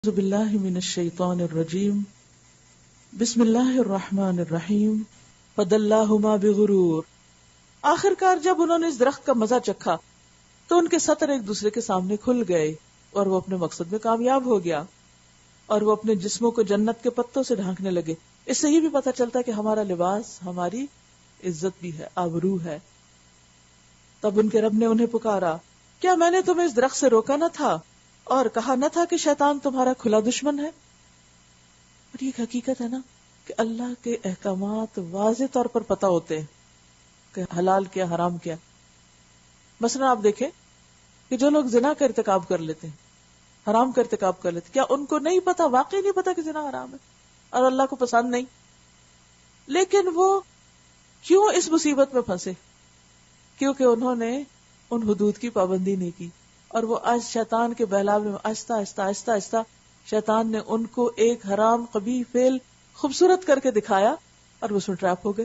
اعوذ باللہ من الشیطان الرجیم بسم اللہ الرحمن الرحیم فدلاہما بغرور۔ آخر کار جب انہوں نے اس درخت کا مزہ چکھا تو ان کے سطر ایک دوسرے کے سامنے کھل گئے اور وہ اپنے مقصد میں کامیاب ہو گیا اور وہ اپنے جسموں کو جنت کے پتوں سے ڈھانکنے لگے۔ اس سے یہ بھی پتہ چلتا ہے کہ ہمارا لباس ہماری عزت بھی ہے، آبرو ہے۔ تب ان کے رب نے انہیں پکارا، کیا میں نے تمہیں اس درخت سے روکا نہ تھا اور کہا نہ تھا کہ شیطان تمہارا کھلا دشمن ہے؟ اور یہ ایک حقیقت ہے نا کہ اللہ کے احکامات واضح طور پر پتہ ہوتے ہیں کہ حلال کیا حرام کیا۔ مثلا آپ دیکھیں کہ جو لوگ زنا کا ارتکاب کر لیتے ہیں، حرام کا ارتکاب کر لیتے ہیں، کیا ان کو نہیں پتا، واقعی نہیں پتا کہ زنا حرام ہے اور اللہ کو پسند نہیں؟ لیکن وہ کیوں اس مصیبت میں پھنسے؟ کیونکہ انہوں نے ان حدود کی پابندی نہیں کی، اور وہ آج شیطان کے بہلاوے میں آہستہ آہستہ آہستہ آہستہ شیطان نے ان کو ایک حرام قبیح فعل خوبصورت کر کے دکھایا اور وہ اس میں ٹریپ ہو گئے۔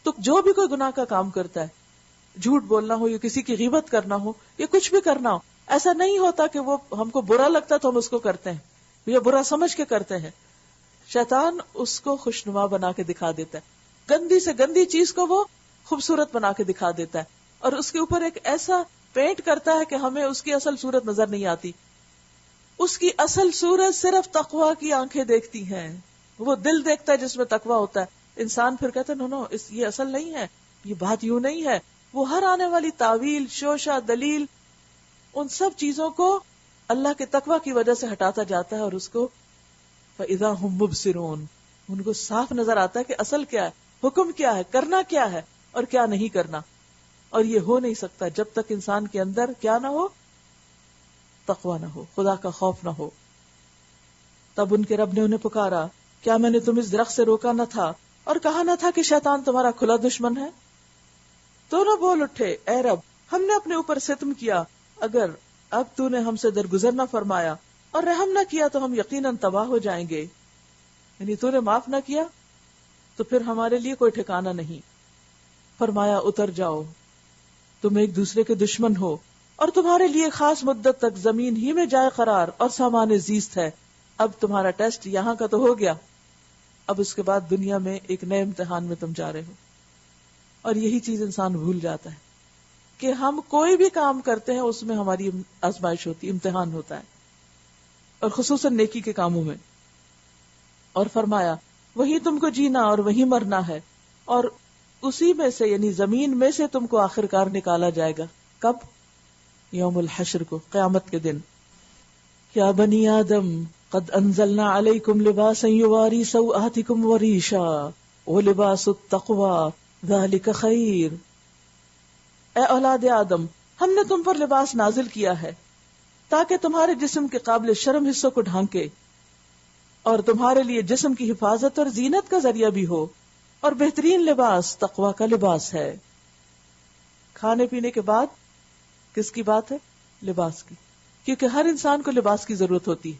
تو جو بھی کوئی گناہ کا کام کرتا ہے، جھوٹ بولنا ہو یا کسی کی غیبت کرنا ہو یا کچھ بھی کرنا ہو، ایسا نہیں ہوتا کہ وہ ہم کو برا لگتا تو ہم اس کو کرتے ہیں یا برا سمجھ کے کرتے ہیں۔ شیطان اس کو خوشنما بنا کے دکھا دیتا ہے، گندی سے گندی چیز کو وہ خوبصورت بنا کے دکھا دیتا ہے اور اس کے اوپر ایک ایسا پینٹ کرتا ہے کہ ہمیں اس کی اصل صورت نظر نہیں آتی۔ اس کی اصل صورت صرف تقویٰ کی آنکھیں دیکھتی ہیں، وہ دل دیکھتا ہے جس میں تقویٰ ہوتا ہے۔ انسان پھر کہتا ہے نو یہ اصل نہیں ہے، یہ بات یوں نہیں ہے۔ وہ ہر آنے والی تعویل، شوشہ، دلیل، ان سب چیزوں کو اللہ کے تقویٰ کی وجہ سے ہٹاتا جاتا ہے اور اس کو فَإِذَا هُمْ مُبْصِرُونَ، ان کو صاف نظر آتا ہے کہ اصل کیا ہے، حکم کیا ہے، کرنا کیا ہے اور کیا نہیں کرنا۔ اور یہ ہو نہیں سکتا جب تک انسان کے اندر کیا نہ ہو، تقویٰ نہ ہو، خدا کا خوف نہ ہو۔ تب ان کے رب نے انہیں پکارا، کیا میں نے تم اس درخت سے روکا نہ تھا اور کہا نہ تھا کہ شیطان تمہارا کھلا دشمن ہے؟ دونوں بول اٹھے، اے رب، ہم نے اپنے اوپر ستم کیا، اگر اب تو نے ہم سے درگزر نہ فرمایا اور رحم نہ کیا تو ہم یقیناً تباہ ہو جائیں گے۔ یعنی تو نے معاف نہ کیا تو پھر ہمارے لیے کوئی ٹھکانہ نہیں۔ فرمایا اتر جاؤ، تم ایک دوسرے کے دشمن ہو اور تمہارے لیے خاص مدت تک زمین ہی میں جائے قرار اور سامان زیست ہے۔ اب تمہارا ٹیسٹ یہاں کا تو ہو گیا، اب اس کے بعد دنیا میں ایک نئے امتحان میں تم جا رہے ہو۔ اور یہی چیز انسان بھول جاتا ہے کہ ہم کوئی بھی کام کرتے ہیں اس میں ہماری آزمائش ہوتی ہے، امتحان ہوتا ہے، اور خصوصاً نیکی کے کاموں میں۔ اور فرمایا وہی تم کو جینا اور وہی مرنا ہے، اور اسی میں سے یعنی زمین میں سے تم کو آخر کار نکالا جائے گا۔ کب؟ یوم الحشر کو، قیامت کے دن۔ یا بنی آدم قد انزلنا علیکم لباسا یواری سوآتکم وریشا ولباس التقوی ذالک خیر۔ اے اولاد آدم، ہم نے تم پر لباس نازل کیا ہے تاکہ تمہارے جسم کے قابل شرم حصوں کو ڈھانکے اور تمہارے لیے جسم کی حفاظت اور زینت کا ذریعہ بھی ہو، اور بہترین لباس تقویٰ کا لباس ہے۔ کھانے پینے کے بعد کس کی بات ہے؟ لباس کی، کیونکہ ہر انسان کو لباس کی ضرورت ہوتی ہے،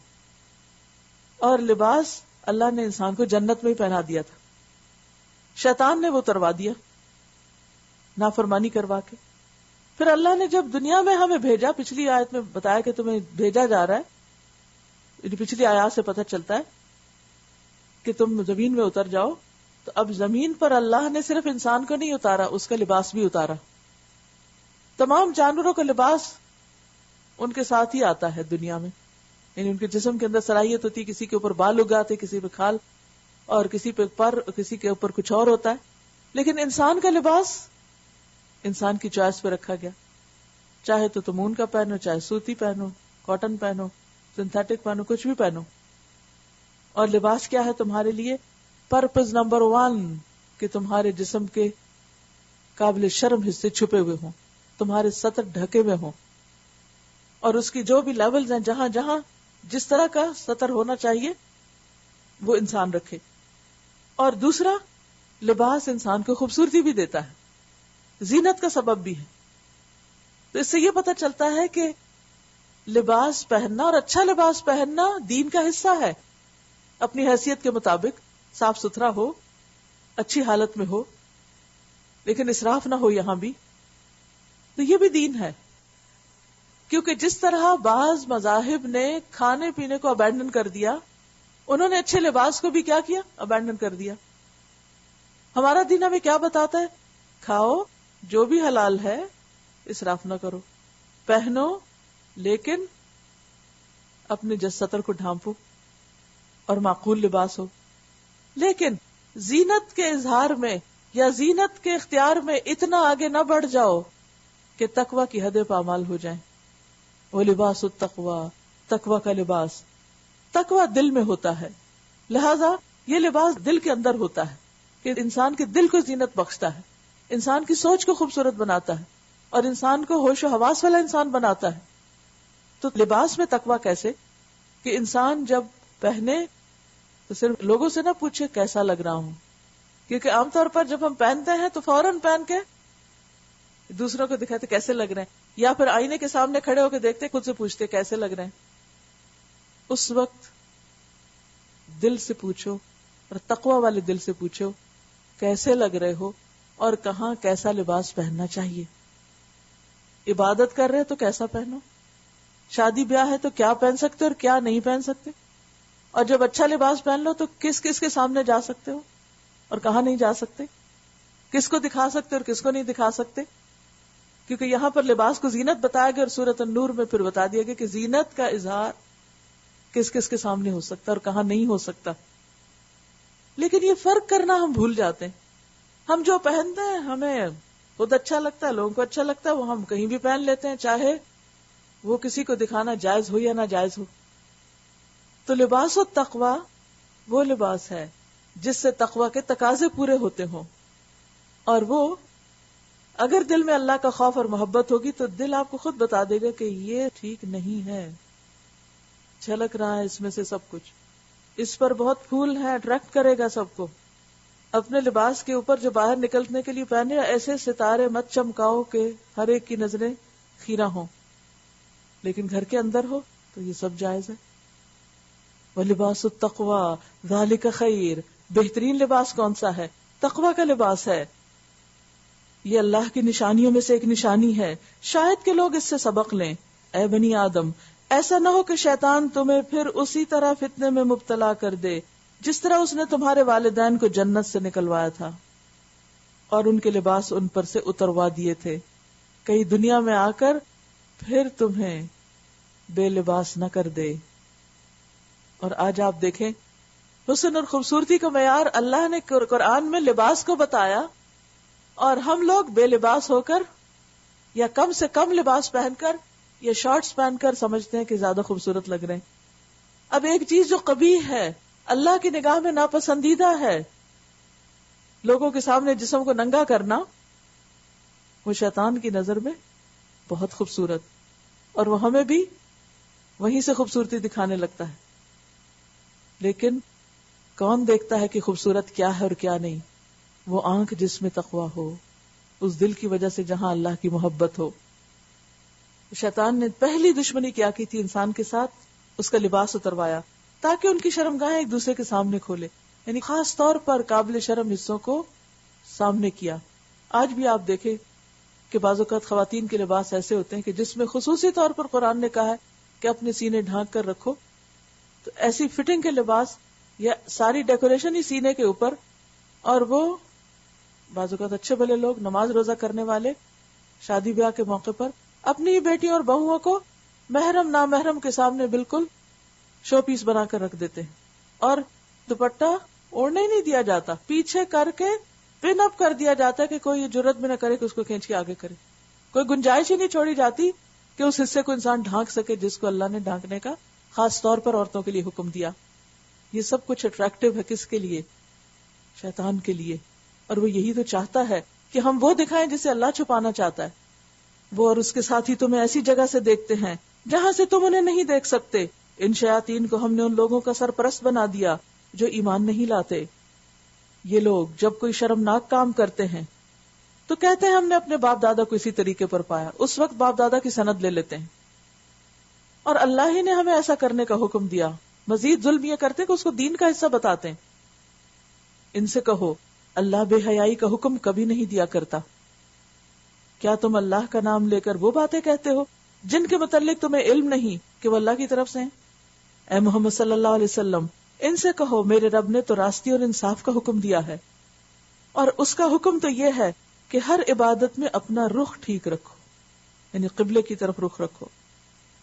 اور لباس اللہ نے انسان کو جنت میں ہی پہنا دیا تھا، شیطان نے وہ اتروا دیا نافرمانی کروا کے۔ پھر اللہ نے جب دنیا میں ہمیں بھیجا، پچھلی آیت میں بتایا کہ تمہیں بھیجا جا رہا ہے، پچھلی آیات سے پتہ چلتا ہے کہ تم زمین میں اتر جاؤ، تو اب زمین پر اللہ نے صرف انسان کو نہیں اتارا، اس کا لباس بھی اتارا۔ تمام جانوروں کا لباس ان کے ساتھ ہی آتا ہے دنیا میں، یعنی ان کے جسم کے اندر صلاحیت ہوتی ہے، کسی کے اوپر بال اگاتے، کسی پہ کھال، اور کسی پہ پر، کسی کے اوپر کچھ اور ہوتا ہے۔ لیکن انسان کا لباس انسان کی چوائس پہ رکھا گیا، چاہے تو تمون کا پہنو، چاہے سوتی پہنو، کاٹن پہنو، سنتھیٹک پہنو، کچھ بھی پہنو۔ اور لباس کیا ہے تمہارے لیے؟ پرپز نمبر 1 کہ تمہارے جسم کے قابل شرم حصے چھپے ہوئے ہوں، تمہارے سطر ڈھکے ہوئے ہوں، اور اس کی جو بھی لیولز ہیں، جہاں جہاں جس طرح کا سطر ہونا چاہیے وہ انسان رکھے۔ اور دوسرا، لباس انسان کو خوبصورتی بھی دیتا ہے، زینت کا سبب بھی ہے۔ تو اس سے یہ پتہ چلتا ہے کہ لباس پہننا اور اچھا لباس پہننا دین کا حصہ ہے، اپنی حیثیت کے مطابق صاف ستھرا ہو، اچھی حالت میں ہو، لیکن اسراف نہ ہو یہاں بھی۔ تو یہ بھی دین ہے کیونکہ جس طرح بعض مذاہب نے کھانے پینے کو ابینڈن کر دیا، انہوں نے اچھے لباس کو بھی کیا کیا؟ ابینڈن کر دیا. ہمارا دین ہمیں کیا بتاتا ہے؟ کھاؤ جو بھی حلال ہے، اسراف نہ کرو، پہنو لیکن اپنے جسد کو ڈھانپو اور معقول لباس ہو. لیکن زینت کے اظہار میں یا زینت کے اختیار میں اتنا آگے نہ بڑھ جاؤ کہ تقوی کی حدیں پامال ہو جائیں. وہ لباس التقوی، تقوی کا لباس، تقوی دل میں ہوتا ہے، لہذا یہ لباس دل کے اندر ہوتا ہے کہ انسان کے دل کو زینت بخشتا ہے، انسان کی سوچ کو خوبصورت بناتا ہے اور انسان کو ہوش و حواس والا انسان بناتا ہے. تو لباس میں تقوی کیسے کہ انسان جب پہنے تو صرف لوگوں سے نہ پوچھے کیسا لگ رہا ہوں، کیونکہ عام طور پر جب ہم پہنتے ہیں تو فوراً پہن کے دوسروں کو دکھاتے کیسے لگ رہے ہیں، یا پھر آئینے کے سامنے کھڑے ہو کے دیکھتے خود سے پوچھتے کیسے لگ رہے ہیں. اس وقت دل سے پوچھو اور تقوی والے دل سے پوچھو کیسے لگ رہے ہو اور کہاں کیسا لباس پہننا چاہیے. عبادت کر رہے تو کیسا پہنو، شادی بیاہ ہے تو کیا پہن سکتے اور کیا نہیں پہن سکتے، اور جب اچھا لباس پہن لو تو کس کس کے سامنے جا سکتے ہو اور کہاں نہیں جا سکتے، کس کو دکھا سکتے اور کس کو نہیں دکھا سکتے. کیونکہ یہاں پر لباس کو زینت بتایا گیا اور سورۃ النور میں پھر بتا دیا گیا کہ زینت کا اظہار کس کس کے سامنے ہو سکتا اور کہاں نہیں ہو سکتا. لیکن یہ فرق کرنا ہم بھول جاتے ہیں. ہم جو پہنتے ہیں ہمیں خود اچھا لگتا ہے، لوگوں کو اچھا لگتا ہے، وہ ہم کہیں بھی پہن لیتے ہیں، چاہے وہ کسی کو دکھانا جائز ہو یا ناجائز ہو. تو لباس التقوی وہ لباس ہے جس سے تقوی کے تقاضے پورے ہوتے ہوں، اور وہ اگر دل میں اللہ کا خوف اور محبت ہوگی تو دل آپ کو خود بتا دے گا کہ یہ ٹھیک نہیں ہے، جھلک رہا ہے اس میں سے سب کچھ، اس پر بہت پھول ہے، اٹریکٹ کرے گا سب کو. اپنے لباس کے اوپر جو باہر نکلنے کے لیے پہنے ایسے ستارے مت چمکاؤ کہ ہر ایک کی نظریں خیرہ ہوں، لیکن گھر کے اندر ہو تو یہ سب جائز ہے. وَلِبَاسُ التَّقْوَى ذَلِكَ خَيْرٌ، بہترین لباس کون سا ہے؟ تقوی کا لباس ہے. یہ اللہ کی نشانیوں میں سے ایک نشانی ہے، شاید کہ لوگ اس سے سبق لیں. اے بنی آدم، ایسا نہ ہو کہ شیطان تمہیں پھر اسی طرح فتنے میں مبتلا کر دے جس طرح اس نے تمہارے والدین کو جنت سے نکلوایا تھا اور ان کے لباس ان پر سے اتروا دیے تھے، کہیں دنیا میں آ کر پھر تمہیں بے لباس نہ کر دے. اور آج آپ دیکھیں حسن اور خوبصورتی کا معیار اللہ نے قرآن میں لباس کو بتایا، اور ہم لوگ بے لباس ہو کر یا کم سے کم لباس پہن کر یا شارٹس پہن کر سمجھتے ہیں کہ زیادہ خوبصورت لگ رہے ہیں. اب ایک چیز جو قبیح ہے، اللہ کی نگاہ میں ناپسندیدہ ہے، لوگوں کے سامنے جسم کو ننگا کرنا، وہ شیطان کی نظر میں بہت خوبصورت، اور وہ ہمیں بھی وہیں سے خوبصورتی دکھانے لگتا ہے. لیکن کون دیکھتا ہے کہ خوبصورت کیا ہے اور کیا نہیں؟ وہ آنکھ جس میں تقوی ہو، اس دل کی وجہ سے جہاں اللہ کی محبت ہو. شیطان نے پہلی دشمنی کیا کی تھی انسان کے ساتھ؟ اس کا لباس اتروایا تاکہ ان کی شرمگاہیں ایک دوسرے کے سامنے کھولے، یعنی خاص طور پر قابل شرم حصوں کو سامنے کیا. آج بھی آپ دیکھیں کہ بعض اوقات خواتین کے لباس ایسے ہوتے ہیں کہ جس میں خصوصی طور پر قرآن نے کہا ہے کہ اپنے سینے ڈھانک کر رکھو، تو ایسی فٹنگ کے لباس یا ساری ڈیکوریشن ہی سینے کے اوپر، اور وہ بعض اوقات اچھے بھلے لوگ نماز روزہ کرنے والے شادی بیاہ کے موقع پر اپنی بیٹیوں اور بہوؤں کو محرم نامحرم کے سامنے بالکل شو پیس بنا کر رکھ دیتے ہیں، اور دوپٹہ اوڑھنے ہی نہیں دیا جاتا، پیچھے کر کے پن اپ کر دیا جاتا ہے کہ کوئی یہ جرت بھی نہ کرے کہ اس کو کھینچ کے آگے کرے. کوئی گنجائش ہی نہیں چھوڑی جاتی کہ اس حصے کو انسان ڈھانک سکے جس کو اللہ نے ڈھانکنے کا خاص طور پر عورتوں کے لیے حکم دیا. یہ سب کچھ اٹریکٹیو ہے کس کے لیے؟ شیطان کے لیے. اور وہ یہی تو چاہتا ہے کہ ہم وہ دکھائیں جسے اللہ چھپانا چاہتا ہے. وہ اور اس کے ساتھی تمہیں ایسی جگہ سے دیکھتے ہیں جہاں سے تم انہیں نہیں دیکھ سکتے. ان شیاطین کو ہم نے ان لوگوں کا سرپرست بنا دیا جو ایمان نہیں لاتے. یہ لوگ جب کوئی شرمناک کام کرتے ہیں تو کہتے ہیں ہم نے اپنے باپ دادا کو اسی طریقے پر پایا. اس وقت باپ دادا کی سند لے لیتے ہیں، اور اللہ ہی نے ہمیں ایسا کرنے کا حکم دیا. مزید ظلم یہ کرتے کہ اس کو دین کا حصہ بتاتے ہیں. ان سے کہو اللہ بے حیائی کا حکم کبھی نہیں دیا کرتا. کیا تم اللہ کا نام لے کر وہ باتیں کہتے ہو جن کے متعلق تمہیں علم نہیں کہ وہ اللہ کی طرف سے ہیں. اے محمد صلی اللہ علیہ وسلم ان سے کہو میرے رب نے تو راستی اور انصاف کا حکم دیا ہے، اور اس کا حکم تو یہ ہے کہ ہر عبادت میں اپنا رخ ٹھیک رکھو، یعنی قبلے کی طرف رخ رکھو،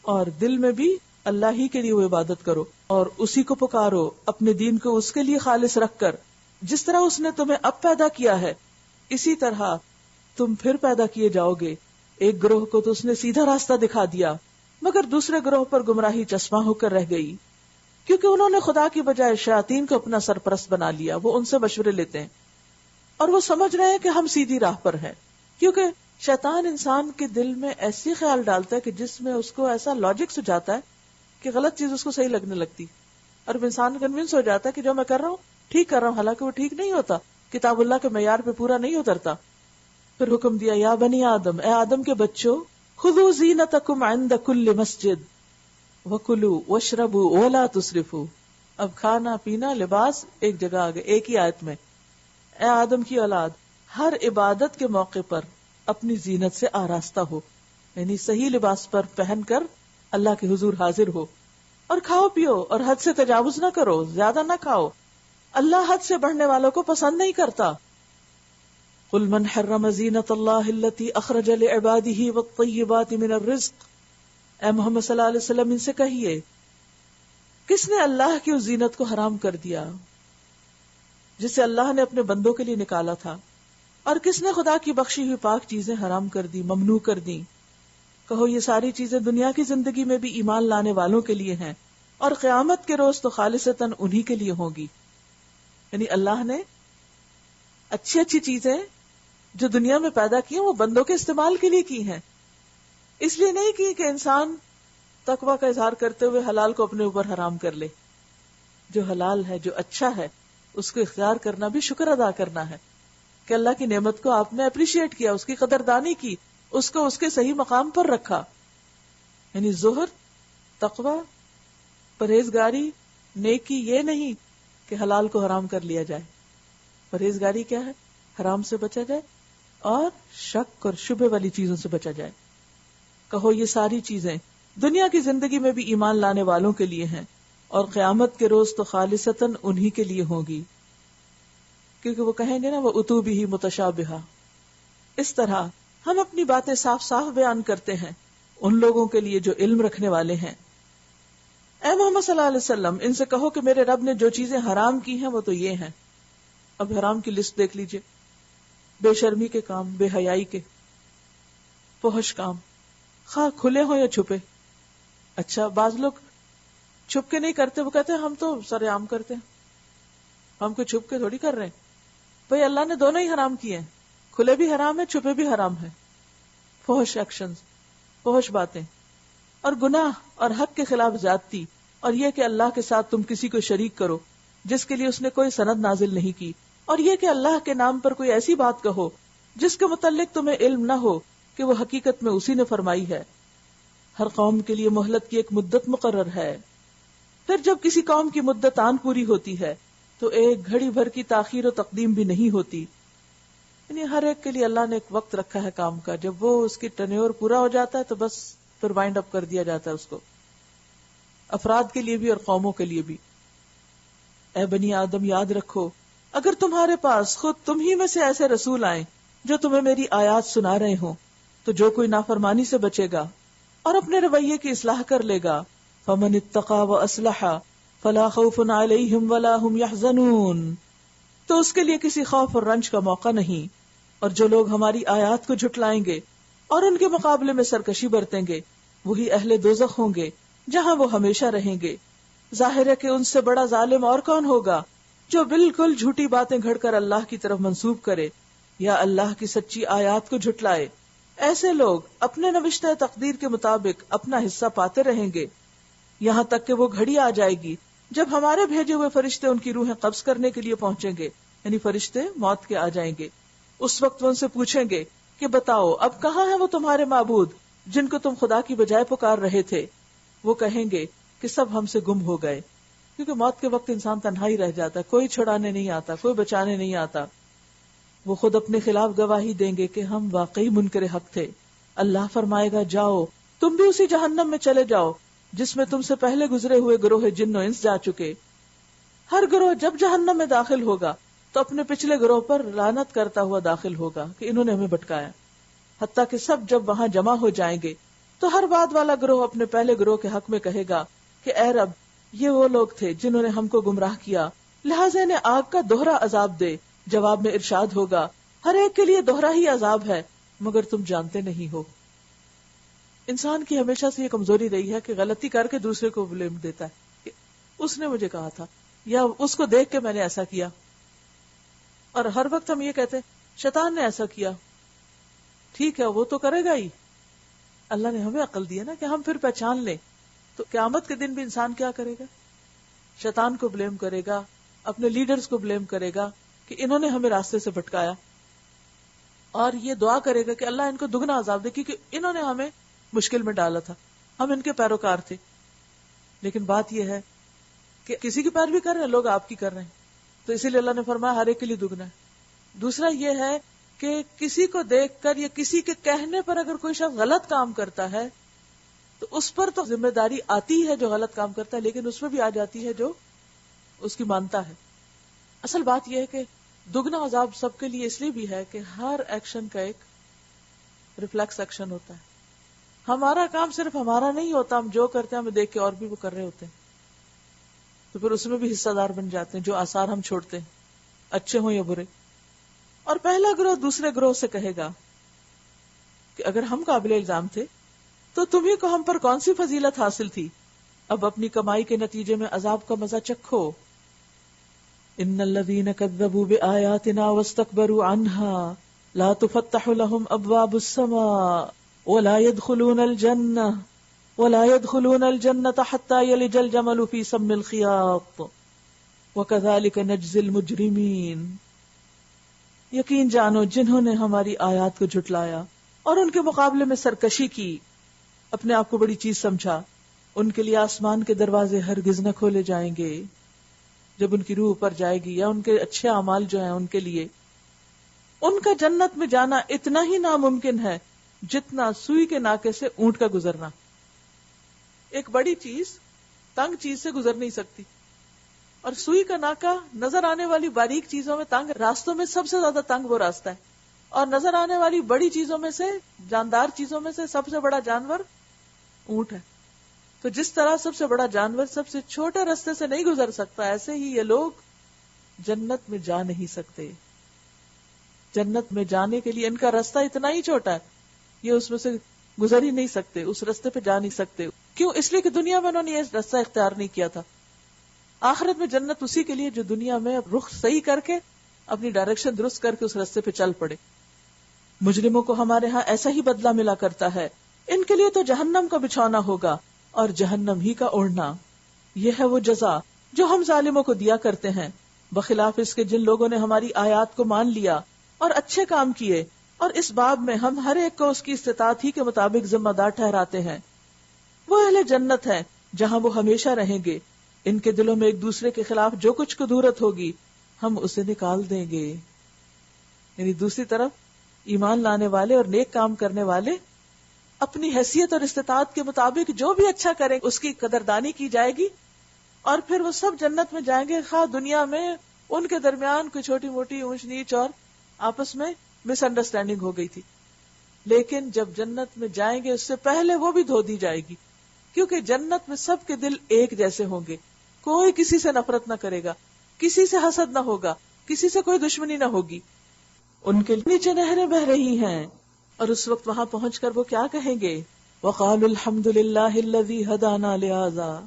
اور دل میں بھی اللہ ہی کے لیے وہ عبادت کرو اور اسی کو پکارو، اپنے دین کو اس کے لیے خالص رکھ کر. جس طرح اس نے تمہیں اب پیدا کیا ہے اسی طرح تم پھر پیدا کیے جاؤ گے. ایک گروہ کو تو اس نے سیدھا راستہ دکھا دیا مگر دوسرے گروہ پر گمراہی چشمہ ہو کر رہ گئی، کیونکہ انہوں نے خدا کی بجائے شیاطین کو اپنا سرپرست بنا لیا. وہ ان سے مشورے لیتے ہیں اور وہ سمجھ رہے ہیں کہ ہم سیدھی راہ پر ہیں، کیونکہ شیطان انسان کے دل میں ایسی خیال ڈالتا ہے کہ جس میں اس کو ایسا لاجک سجاتا ہے کہ غلط چیز اس کو صحیح لگنے لگتی، اور انسان کنونس ہو جاتا ہے کہ جو میں کر رہا ہوں ٹھیک کر رہا ہوں، حالانکہ وہ ٹھیک نہیں ہوتا، کتاب اللہ کے معیار پہ پورا نہیں اترتا. پھر حکم دیا یا بنی آدم، اے آدم کے بچوں، خذوا زینتکم عند کل مسجد وکلوا واشربوا ولا تسرفوا. اب کھانا پینا لباس ایک جگہ آ گئے ایک ہی آیت میں. اے آدم کی اولاد، ہر عبادت کے موقع پر اپنی زینت سے آراستہ ہو، یعنی صحیح لباس پر پہن کر اللہ کے حضور حاضر ہو، اور کھاؤ پیو اور حد سے تجاوز نہ کرو، زیادہ نہ کھاؤ، اللہ حد سے بڑھنے والوں کو پسند نہیں کرتا. قل من حرم زینت اللہ التی اخرج لعباده والطیبات من الرزق. اے محمد صلی اللہ علیہ وسلم ان سے کہیے کس نے اللہ کی اس زینت کو حرام کر دیا جسے اللہ نے اپنے بندوں کے لیے نکالا تھا، اور کس نے خدا کی بخشی ہوئی پاک چیزیں حرام کر دی، ممنوع کر دی. کہو یہ ساری چیزیں دنیا کی زندگی میں بھی ایمان لانے والوں کے لیے ہیں، اور قیامت کے روز تو خالصتاً انہی کے لیے ہوں گی. یعنی اللہ نے اچھی اچھی چیزیں جو دنیا میں پیدا کی ہیں وہ بندوں کے استعمال کے لیے کی ہیں، اس لیے نہیں کی کہ انسان تقوی کا اظہار کرتے ہوئے حلال کو اپنے اوپر حرام کر لے. جو حلال ہے، جو اچھا ہے، اس کو اختیار کرنا بھی شکر ادا کرنا ہے کہ اللہ کی نعمت کو آپ نے اپریشیٹ کیا، اس کی قدردانی کی، اس کو اس کے صحیح مقام پر رکھا. یعنی زہد، تقوی، پرہیزگاری، نیکی یہ نہیں کہ حلال کو حرام کر لیا جائے. پرہیزگاری کیا ہے؟ حرام سے بچا جائے اور شک اور شبہ والی چیزوں سے بچا جائے. کہو یہ ساری چیزیں دنیا کی زندگی میں بھی ایمان لانے والوں کے لیے ہیں، اور قیامت کے روز تو خالصتاً انہی کے لیے ہوگی. کیونکہ وہ کہیں گے نا وہ اتو بھی متشابہہ. اس طرح ہم اپنی باتیں صاف صاف بیان کرتے ہیں ان لوگوں کے لیے جو علم رکھنے والے ہیں. اے محمد صلی اللہ علیہ وسلم ان سے کہو کہ میرے رب نے جو چیزیں حرام کی ہیں وہ تو یہ ہیں. اب حرام کی لسٹ دیکھ لیجئے. بے شرمی کے کام، بے حیائی کے، فحش کام، خواہ کھلے ہوں یا چھپے. اچھا بعض لوگ چھپ کے نہیں کرتے، وہ کہتے ہیں ہم تو سر عام کرتے ہیں، ہم کوئی چھپ کے تھوڑی کر رہے ہیں. بھئی اللہ نے دونوں ہی حرام کیے ہیں، کھلے بھی حرام ہے، چھپے بھی حرام ہے. فحش ایکشنز، فحش باتیں اور گناہ اور حق کے خلاف زیادتی، اور یہ کہ اللہ کے ساتھ تم کسی کو شریک کرو جس کے لیے اس نے کوئی سند نازل نہیں کی، اور یہ کہ اللہ کے نام پر کوئی ایسی بات کہو جس کے متعلق تمہیں علم نہ ہو کہ وہ حقیقت میں اسی نے فرمائی ہے. ہر قوم کے لیے مہلت کی ایک مدت مقرر ہے، پھر جب کسی قوم کی مدت آن پوری ہوتی ہے تو ایک گھڑی بھر کی تاخیر و تقدیم بھی نہیں ہوتی. یعنی ہر ایک کے لیے اللہ نے ایک وقت رکھا ہے کام کا، جب وہ اس کی ٹینیور پورا ہو جاتا ہے تو بس پھر وائنڈ اپ کر دیا جاتا ہے اس کو، افراد کے لیے بھی اور قوموں کے لیے بھی. اے بنی آدم یاد رکھو اگر تمہارے پاس خود تم ہی میں سے ایسے رسول آئیں جو تمہیں میری آیات سنا رہے ہوں، تو جو کوئی نافرمانی سے بچے گا اور اپنے رویے کی اصلاح کر لے گا، فمن اتقى واصلح فلا خوف علیہم ولا هم يحزنون، تو اس کے لیے کسی خوف اور رنج کا موقع نہیں. اور جو لوگ ہماری آیات کو جھٹلائیں گے اور ان کے مقابلے میں سرکشی برتیں گے وہی اہل دوزخ ہوں گے جہاں وہ ہمیشہ رہیں گے. ظاہر ہے کہ ان سے بڑا ظالم اور کون ہوگا جو بالکل جھوٹی باتیں گھڑ کر اللہ کی طرف منسوب کرے یا اللہ کی سچی آیات کو جھٹلائے. ایسے لوگ اپنے نوشتہ تقدیر کے مطابق اپنا حصہ پاتے رہیں گے یہاں تک کہ وہ گھڑی آ جائے گی جب ہمارے بھیجے ہوئے فرشتے ان کی روحیں قبض کرنے کے لیے پہنچیں گے. یعنی فرشتے موت کے آ جائیں گے. اس وقت وہ ان سے پوچھیں گے کہ بتاؤ اب کہاں ہیں وہ تمہارے معبود جن کو تم خدا کی بجائے پکار رہے تھے؟ وہ کہیں گے کہ سب ہم سے گم ہو گئے. کیونکہ موت کے وقت انسان تنہا ہی رہ جاتا ہے، کوئی چھڑانے نہیں آتا، کوئی بچانے نہیں آتا. وہ خود اپنے خلاف گواہی دیں گے کہ ہم واقعی منکر حق تھے. اللہ فرمائے گا جاؤ تم بھی اسی جہنم میں چلے جاؤ جس میں تم سے پہلے گزرے ہوئے گروہ جن و انس جا چکے. ہر گروہ جب جہنم میں داخل ہوگا تو اپنے پچھلے گروہ پر لعنت کرتا ہوا داخل ہوگا کہ انہوں نے ہمیں بھٹکایا، حتیٰ کہ سب جب وہاں جمع ہو جائیں گے تو ہر بعد والا گروہ اپنے پہلے گروہ کے حق میں کہے گا کہ اے رب، یہ وہ لوگ تھے جنہوں نے ہم کو گمراہ کیا، لہٰذا انہیں آگ کا دوہرا عذاب دے. جواب میں ارشاد ہوگا ہر ایک کے لیے دوہرا ہی عذاب ہے مگر تم جانتے نہیں ہو. انسان کی ہمیشہ سے یہ کمزوری رہی ہے کہ غلطی کر کے دوسرے کو بلیم دیتا ہے کہ اس نے مجھے کہا تھا یا اس کو دیکھ کے میں نے ایسا کیا، اور ہر وقت ہم یہ کہتے ہیں شیطان نے ایسا کیا. ٹھیک ہے، وہ تو کرے گا ہی، اللہ نے ہمیں عقل دی ہے نا کہ ہم پھر پہچان لیں. تو قیامت کے دن بھی انسان کیا کرے گا؟ شیطان کو بلیم کرے گا، اپنے لیڈرز کو بلیم کرے گا کہ انہوں نے ہمیں راستے سے بھٹکایا، اور یہ دعا کرے گا کہ اللہ ان کو دگنا عذاب دے کیونکہ انہوں نے ہمیں مشکل میں ڈالا تھا، ہم ان کے پیروکار تھے. لیکن بات یہ ہے کہ کسی کی پیروی کر رہے ہیں لوگ، آپ کی کر رہے ہیں، تو اسی لیے اللہ نے فرمایا ہر ایک کے لیے دگنا ہے. دوسرا یہ ہے کہ کسی کو دیکھ کر یا کسی کے کہنے پر اگر کوئی شخص غلط کام کرتا ہے تو اس پر تو ذمہ داری آتی ہے جو غلط کام کرتا ہے، لیکن اس میں بھی آ جاتی ہے جو اس کی مانتا ہے. اصل بات یہ ہے کہ دگنا عذاب سب کے لیے اس لیے بھی ہے کہ ہر ایکشن کا ایک ریفلیکس ایکشن ہوتا ہے. ہمارا کام صرف ہمارا نہیں ہوتا، ہم جو کرتے ہیں ہمیں دیکھ کے اور بھی وہ کر رہے ہوتے ہیں، تو پھر اس میں بھی حصہ دار بن جاتے ہیں جو آثار ہم چھوڑتے ہیں، اچھے ہوں یا برے. اور پہلا گروہ دوسرے گروہ سے کہے گا کہ اگر ہم قابل الزام تھے تو تمہیں کو ہم پر کون سی فضیلت حاصل تھی، اب اپنی کمائی کے نتیجے میں عذاب کا مزہ چکھو. ان الذين كذبوا بآياتنا واستكبروا عنها لا تفتح لهم ابواب السماء ولا يدخلون الجنة حتى يلج الجمل في سم الخياط وكذلك نجزي المجرمين. یقین جانو جنہوں نے ہماری آیات کو جھٹلایا اور ان کے مقابلے میں سرکشی کی، اپنے آپ کو بڑی چیز سمجھا، ان کے لیے آسمان کے دروازے ہرگز نہ کھولے جائیں گے جب ان کی روح اوپر جائے گی، یا ان کے اچھے اعمال جو ہیں ان کے لیے ان کا جنت میں جانا اتنا ہی ناممکن ہے جتنا سوئی کے ناکے سے اونٹ کا گزرنا. ایک بڑی چیز تنگ چیز سے گزر نہیں سکتی، اور سوئی کا ناکا نظر آنے والی باریک چیزوں میں تنگ، راستوں میں سب سے زیادہ تنگ وہ راستہ ہے، اور نظر آنے والی بڑی چیزوں میں سے، جاندار چیزوں میں سے سب سے بڑا جانور اونٹ ہے. تو جس طرح سب سے بڑا جانور سب سے چھوٹے راستے سے نہیں گزر سکتا، ایسے ہی یہ لوگ جنت میں جا نہیں سکتے. جنت میں جانے کے لیے ان کا راستہ اتنا ہی چھوٹا ہے، یہ اس میں سے گزر ہی نہیں سکتے، اس راستے پہ جا نہیں سکتے. کیوں؟ اس لیے کہ دنیا میں انہوں نے یہ راستہ اختیار نہیں کیا تھا. آخرت میں جنت اسی کے لیے جو دنیا میں رخ صحیح کر کے اپنی ڈائریکشن درست کر کے اس راستے پہ چل پڑے. مجرموں کو ہمارے ہاں ایسا ہی بدلہ ملا کرتا ہے، ان کے لیے تو جہنم کا بچھونا ہوگا اور جہنم ہی کا اوڑھنا. یہ ہے وہ جزا جو ہم ظالموں کو دیا کرتے ہیں، بخلاف اس کے جن لوگوں نے ہماری آیات کو مان لیا اور اچھے کام کیے. اور اس باب میں ہم ہر ایک کو اس کی استطاعت ہی کے مطابق ذمہ دار ٹھہراتے ہیں. وہ اہل جنت ہے جہاں وہ ہمیشہ رہیں گے. ان کے دلوں میں ایک دوسرے کے خلاف جو کچھ کدورت ہوگی ہم اسے نکال دیں گے. یعنی دوسری طرف ایمان لانے والے اور نیک کام کرنے والے اپنی حیثیت اور استطاعت کے مطابق جو بھی اچھا کریں اس کی قدردانی کی جائے گی، اور پھر وہ سب جنت میں جائیں گے. خواہ دنیا میں ان کے درمیان کوئی چھوٹی موٹی اونچ نیچ اور آپس میں مس انڈرسٹینڈنگ ہو گئی تھی، لیکن جب جنت میں جائیں گے اس سے پہلے وہ بھی دھو دی جائے گی، کیونکہ جنت میں سب کے دل ایک جیسے ہوں گے. کوئی کسی سے نفرت نہ کرے گا، کسی سے حسد نہ ہوگا، کسی سے کوئی دشمنی نہ ہوگی. ان کے نیچے نہریں بہ رہی ہیں، اور اس وقت وہاں پہنچ کر وہ کیا کہیں گے؟ وَقَالُوا الْحَمْدُ لِلَّهِ الَّذِي هَدَانَا لِهَذَا.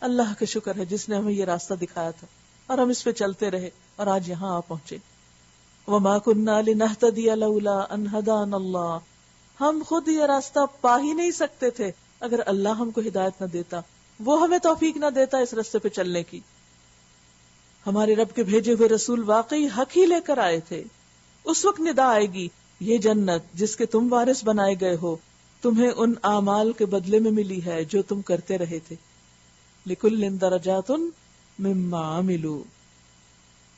اللہ کا شکر ہے جس نے ہمیں یہ راستہ دکھایا تھا اور ہم اس پہ چلتے رہے اور آج یہاں آ پہنچے. وَمَا كُنَّا لِنَهْتَدِيَ لَوْلَا أَنْ هَدَانَا اللَّهُ. ہم خود یہ راستہ پا ہی نہیں سکتے تھے اگر اللہ ہم کو ہدایت نہ دیتا، وہ ہمیں توفیق نہ دیتا اس راستے پہ چلنے کی. ہمارے رب کے بھیجے ہوئے رسول واقعی حق ہی لے کر آئے تھے. اس وقت ندا آئے گی، یہ جنت جس کے تم وارث بنائے گئے ہو تمہیں ان اعمال کے بدلے میں ملی ہے جو تم کرتے رہے تھے. لِكُلٍّ دَرَجَاتٌ مِّمَّا عَمِلُوا.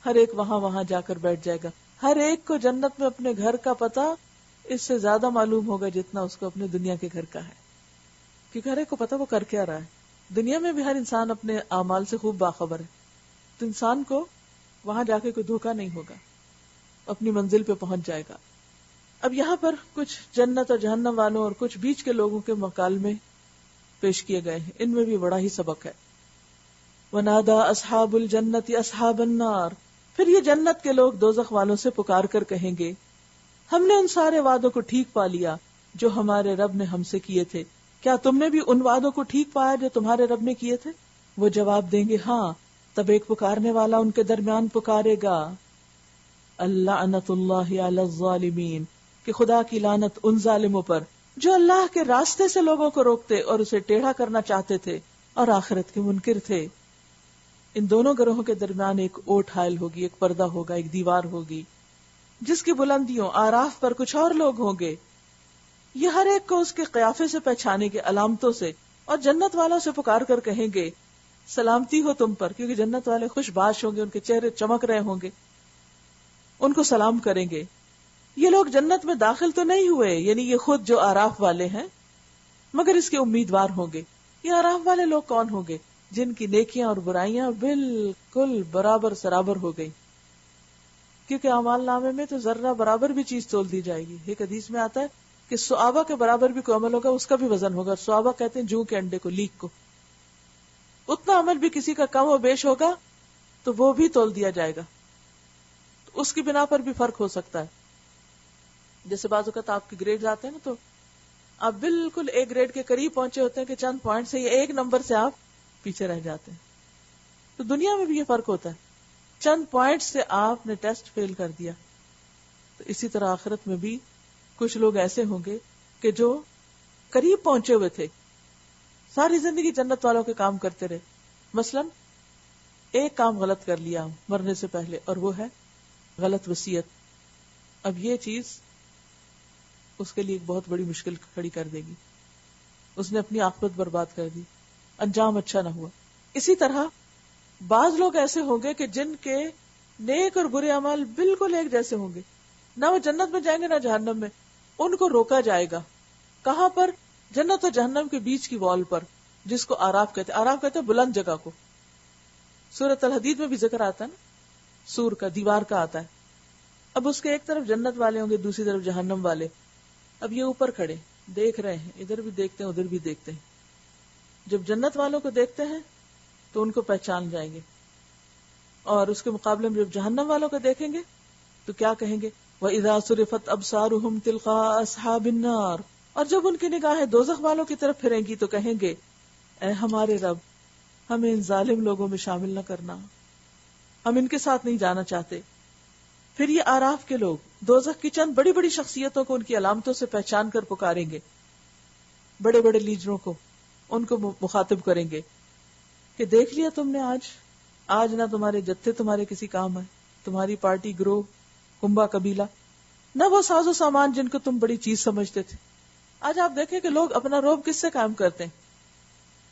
ہر ایک وہاں جا کر بیٹھ جائے گا. ہر ایک کو جنت میں اپنے گھر کا پتہ اس سے زیادہ معلوم ہوگا جتنا اس کو اپنے دنیا کے گھر کا ہے. کیونکہ ہر ایک کو پتا وہ کر کیا رہا ہے. دنیا میں بھی ہر انسان اپنے اعمال سے خوب باخبر ہے، تو انسان کو وہاں جا کے کوئی دھوکا نہیں ہوگا، اپنی منزل پہ پہنچ جائے گا. اب یہاں پر کچھ جنت اور جہنم والوں اور کچھ بیچ کے لوگوں کے مکالمے پیش کیے گئے ہیں، ان میں بھی بڑا ہی سبق ہے. وَنَادَى أَصْحَابُ الْجَنَّةِ أَصْحَابَ النَّارِ، پھر یہ جنت کے لوگ دوزخ والوں سے پکار کر کہیں گے ہم نے ان سارے وعدوں کو ٹھیک پا لیا جو ہمارے رب نے ہم سے کیے تھے، کیا تم نے بھی ان وعدوں کو ٹھیک پایا جو تمہارے رب نے کیے تھے؟ وہ جواب دیں گے ہاں. تب ایک پکارنے والا ان کے درمیان پکارے گا اللعنۃ اللہ علی الظالمین، کہ خدا کی لعنت ان ظالموں پر جو اللہ کے راستے سے لوگوں کو روکتے اور اسے ٹیڑھا کرنا چاہتے تھے اور آخرت کے منکر تھے. ان دونوں گروہوں کے درمیان ایک اوٹ حائل ہوگی، ایک پردہ ہوگا، ایک دیوار ہوگی جس کی بلندیوں آراف پر کچھ اور لوگ ہوں گے. یہ ہر ایک کو اس کے قیافے سے پہچانے کے علامتوں سے، اور جنت والوں سے پکار کر کہیں گے سلامتی ہو تم پر، کیونکہ جنت والے خوش باش ہوں گے، ان کے چہرے چمک رہے ہوں گے، ان کو سلام کریں گے. یہ لوگ جنت میں داخل تو نہیں ہوئے، یعنی یہ خود جو آراف والے ہیں، مگر اس کے امیدوار ہوں گے. یہ آراف والے لوگ کون ہوں گے؟ جن کی نیکیاں اور برائیاں بالکل برابر سرابر ہو گئی، کیونکہ اعمال نامے میں تو ذرہ برابر بھی چیز تول دی جائے گی. ایک حدیث میں آتا ہے کہ صحابہ کے برابر بھی کوئی عمل ہوگا اس کا بھی وزن ہوگا. صحابہ کہتے ہیں جوں کے انڈے کو، لیک کو. اتنا عمل بھی کسی کا کم و بیش ہوگا تو وہ بھی تول دیا جائے گا. اس کی بنا پر بھی فرق ہو سکتا ہے. جیسے بعض اوقات آپ کے گریڈ آتے ہیں نا، تو آپ بالکل ایک گریڈ کے قریب پہنچے ہوتے ہیں کہ چند پوائنٹ سے یا ایک نمبر سے آپ پیچھے رہ جاتے ہیں. تو دنیا میں بھی یہ فرق ہوتا ہے، چند پوائنٹ سے آپ نے ٹیسٹ فیل کر دیا. تو اسی طرح آخرت میں بھی کچھ لوگ ایسے ہوں گے کہ جو قریب پہنچے ہوئے تھے، ساری زندگی جنت والوں کے کام کرتے رہے، مثلا ایک کام غلط کر لیا مرنے سے پہلے، اور وہ ہے غلط وصیت. اب یہ چیز اس کے لیے ایک بہت بڑی مشکل کھڑی کر دے گی. اس نے اپنی عاقبت برباد کر دی، انجام اچھا نہ ہوا. اسی طرح بعض لوگ ایسے ہوں گے کہ جن کے نیک اور برے اعمال بالکل ایک جیسے ہوں گے، نہ وہ جنت میں جائیں گے نہ جہنم میں. ان کو روکا جائے گا. کہاں پر؟ جنت اور جہنم کے بیچ کی وال پر، جس کو آراف کہتے ہیں. آراف کہتے ہیں بلند جگہ کو. سورۃ الحدید میں بھی ذکر آتا ہے نا، سور کا، دیوار کا آتا ہے. اب اس کے ایک طرف جنت والے ہوں گے، دوسری طرف جہنم والے. اب یہ اوپر کھڑے دیکھ رہے ہیں، ادھر بھی دیکھتے ہیں ادھر بھی دیکھتے ہیں. جب جنت والوں کو دیکھتے ہیں تو ان کو پہچان جائیں گے، اور اس کے مقابلے میں جب جہنم والوں کو دیکھیں گے تو کیا کہیں گے؟ وَإِذَا صُرِفَتْ أَبْصَارُهُمْ تِلْقَاءَ أَصْحَابِ النَّارِ، اور جب ان کی نگاہیں دوزخ والوں کی طرف پھریں گی تو کہیں گے اے ہمارے رب، ہمیں ان ظالم لوگوں میں شامل نہ کرنا، ہم ان کے ساتھ نہیں جانا چاہتے. پھر یہ آراف کے لوگ دوزخ کی چند بڑی بڑی شخصیتوں کو ان کی علامتوں سے پہچان کر پکاریں گے، بڑے بڑے لیڈروں کو، ان کو مخاطب کریں گے کہ دیکھ لیا تم نے، آج نہ تمہارے جتھے تمہارے کسی کام ہے، تمہاری پارٹی، گروہ، کنبہ، قبیلہ، نہ وہ ساز و سامان جن کو تم بڑی چیز سمجھتے تھے. آج آپ دیکھیں کہ لوگ اپنا روب کس سے قائم کرتے ہیں.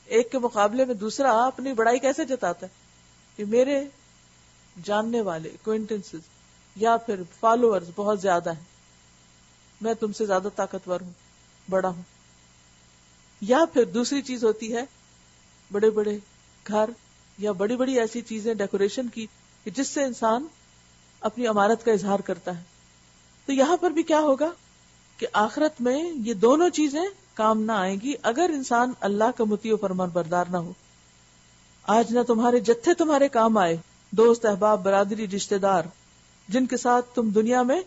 ایک کے مقابلے میں دوسرا اپنی بڑائی کیسے جتاتا ہے کہ میرے جاننے والے، اکوینٹنسز یا پھر فالوورز بہت زیادہ ہیں، میں تم سے زیادہ طاقتور ہوں، بڑا ہوں. یا پھر دوسری چیز ہوتی ہے بڑے بڑے گھر یا بڑی بڑی ایسی چیزیں ڈیکوریشن کی کہ جس سے انسان اپنی عمارت کا اظہار کرتا ہے. تو یہاں پر بھی کیا ہوگا کہ آخرت میں یہ دونوں چیزیں کام نہ آئیں گی اگر انسان اللہ کا مطیع و فرمان بردار نہ ہو. آج نہ تمہارے جتھے تمہارے کام آئے، دوست، احباب، برادری، رشتہ دار، جن کے ساتھ تم دنیا میں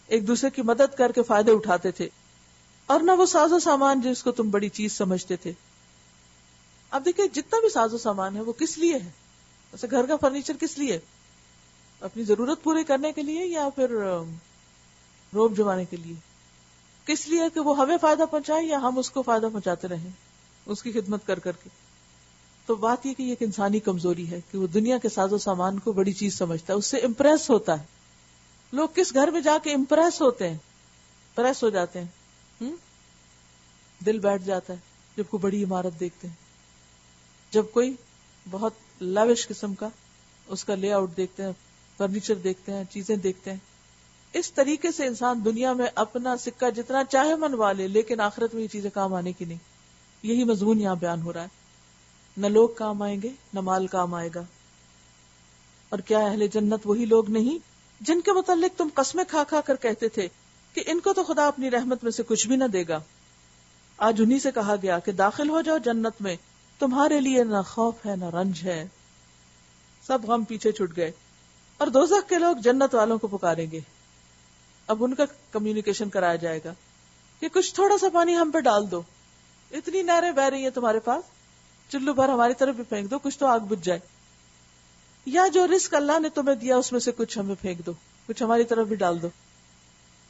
ایک دوسرے کی مدد کر کے فائدے اٹھاتے تھے، اور نہ وہ ساز و سامان جس کو تم بڑی چیز سمجھتے تھے. اب دیکھیں جتنا بھی ساز و سامان ہے وہ کس لیے ہے؟ ویسے گھر کا فرنیچر کس لیے؟ اپنی ضرورت پورے کرنے کے لیے یا پھر روب جمانے کے لیے؟ کس لیے کہ وہ ہمیں فائدہ پہنچائے یا ہم اس کو فائدہ پہنچاتے رہیں اس کی خدمت کر کر کے. تو بات یہ کہ یہ ایک انسانی کمزوری ہے کہ وہ دنیا کے ساز و سامان کو بڑی چیز سمجھتا ہے، اس سے امپریس ہوتا ہے. لوگ کس گھر میں جا کے امپریس ہوتے ہیں، پریس ہو جاتے ہیں، دل بیٹھ جاتا ہے جب کوئی بڑی عمارت دیکھتے ہیں، جب کوئی بہت لیوش قسم کا اس کا لے آؤٹ دیکھتے ہیں، فرنیچر دیکھتے ہیں، چیزیں دیکھتے ہیں. اس طریقے سے انسان دنیا میں اپنا سکہ جتنا چاہے منوا لے، لیکن آخرت میں یہ چیزیں کام آنے کی نہیں. یہی مضمون یہاں بیان ہو رہا ہے. نہ لوگ کام آئیں گے نہ مال کام آئے گا. اور کیا اہل جنت وہی لوگ نہیں جن کے متعلق تم قسمیں کھا کھا کر کہتے تھے کہ ان کو تو خدا اپنی رحمت میں سے کچھ بھی نہ دے گا. آج انہی سے کہا گیا کہ داخل ہو جاؤ جنت میں, تمہارے لیے نہ خوف ہے نہ رنج ہے. سب غم پیچھے چھوٹ گئے. اور دوزخ کے لوگ جنت والوں کو پکاریں گے. اب ان کا کمیونیکیشن کرایا جائے گا کہ کچھ تھوڑا سا پانی ہم پہ ڈال دو, اتنی نہریں بہ رہی ہیں تمہارے پاس, چلو بھر ہماری طرف بھی پھینک دو, کچھ تو آگ بجھ جائے. یا جو رزق اللہ نے تمہیں دیا اس میں سے کچھ ہمیں پھینک دو, کچھ ہماری طرف بھی ڈال دو.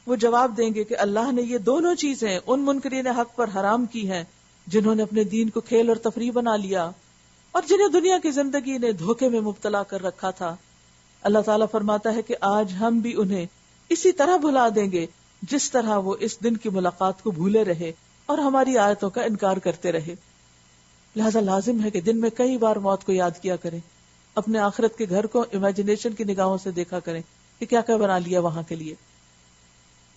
وہ جواب دیں گے کہ اللہ نے یہ دونوں چیزیں ان منکرین حق پر حرام کی ہیں جنہوں نے اپنے دین کو کھیل اور تفریح بنا لیا اور جنہیں دنیا کی زندگی نے دھوکے میں مبتلا کر رکھا تھا. اللہ تعالیٰ فرماتا ہے کہ آج ہم بھی انہیں اسی طرح بھلا دیں گے جس طرح وہ اس دن کی ملاقات کو بھولے رہے اور ہماری آیتوں کا انکار کرتے رہے. لہذا لازم ہے کہ دن میں کئی بار موت کو یاد کیا کریں, اپنے آخرت کے گھر کو امیجنیشن کی نگاہوں سے دیکھا کریں کہ کیا کیا بنا لیا وہاں کے لیے.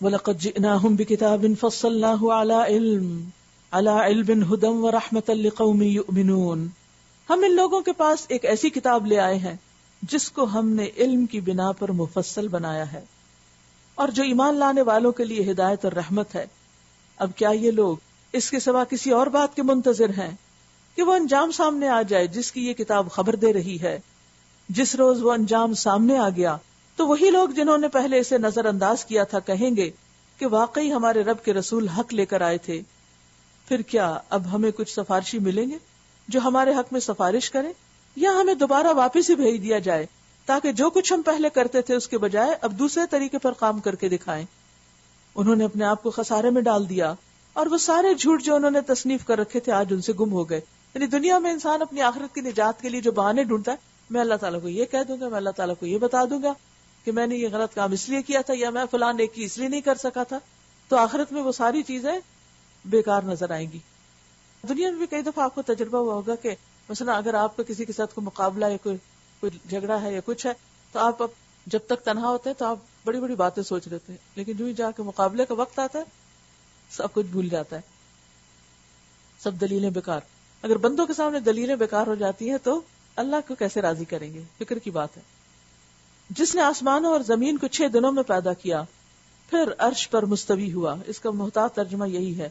وَلَقَدْ جِئْنَاهُمْ بِكِتَابٍ فَصَّلْنَاهُ عَلَىٰ عِلْمٍ هُدًى وَرَحْمَةً لِقَوْمٍ يُؤْمِنُونَ. ہم ان لوگوں کے پاس ایک ایسی کتاب لے آئے ہیں جس کو ہم نے علم کی بنا پر مفصل بنایا ہے اور جو ایمان لانے والوں کے لیے ہدایت اور رحمت ہے. اب کیا یہ لوگ اس کے سوا کسی اور بات کے منتظر ہیں کہ وہ انجام سامنے آ جائے جس کی یہ کتاب خبر دے رہی ہے؟ جس روز وہ انجام سامنے آ گیا تو وہی لوگ جنہوں نے پہلے اسے نظر انداز کیا تھا کہیں گے کہ واقعی ہمارے رب کے رسول حق لے کر آئے تھے. پھر کیا اب ہمیں کچھ سفارشی ملیں گے جو ہمارے حق میں سفارش کریں, یا ہمیں دوبارہ واپس ہی بھیج دیا جائے تاکہ جو کچھ ہم پہلے کرتے تھے اس کے بجائے اب دوسرے طریقے پر کام کر کے دکھائیں. انہوں نے اپنے آپ کو خسارے میں ڈال دیا اور وہ سارے جھوٹ جو انہوں نے تصنیف کر رکھے تھے آج ان سے گم ہو گئے. یعنی دنیا میں انسان اپنی آخرت کی نجات کے لیے جو بہانے ڈھونڈتا ہے, میں اللہ تعالیٰ کو یہ کہہ دوں گا, میں اللہ تعالیٰ کو یہ بتا دوں گا کہ میں نے یہ غلط کام اس لیے کیا تھا, یا میں فلاں نیکی اس لیے نہیں کر سکا تھا, تو آخرت میں وہ ساری چیزیں بیکار نظر آئیں گی. دنیا میں بھی کئی دفعہ آپ کو تجربہ ہوا ہوگا کہ مثلا اگر آپ کا کسی کے ساتھ کوئی مقابلہ یا کوئی جھگڑا ہے یا کچھ ہے, تو آپ اب جب تک تنہا ہوتے ہیں تو آپ بڑی بڑی باتیں سوچ رہتے ہیں, لیکن جو ہی جا کے مقابلے کا وقت آتا ہے سب کچھ بھول جاتا ہے, سب دلیلیں بیکار. اگر بندوں کے سامنے دلیلیں بیکار ہو جاتی ہیں تو اللہ کو کیسے راضی کریں گے؟ فکر کی بات ہے. جس نے آسمانوں اور زمین کو 6 دنوں میں پیدا کیا پھر عرش پر مستوی ہوا. اس کا محتاط ترجمہ یہی ہے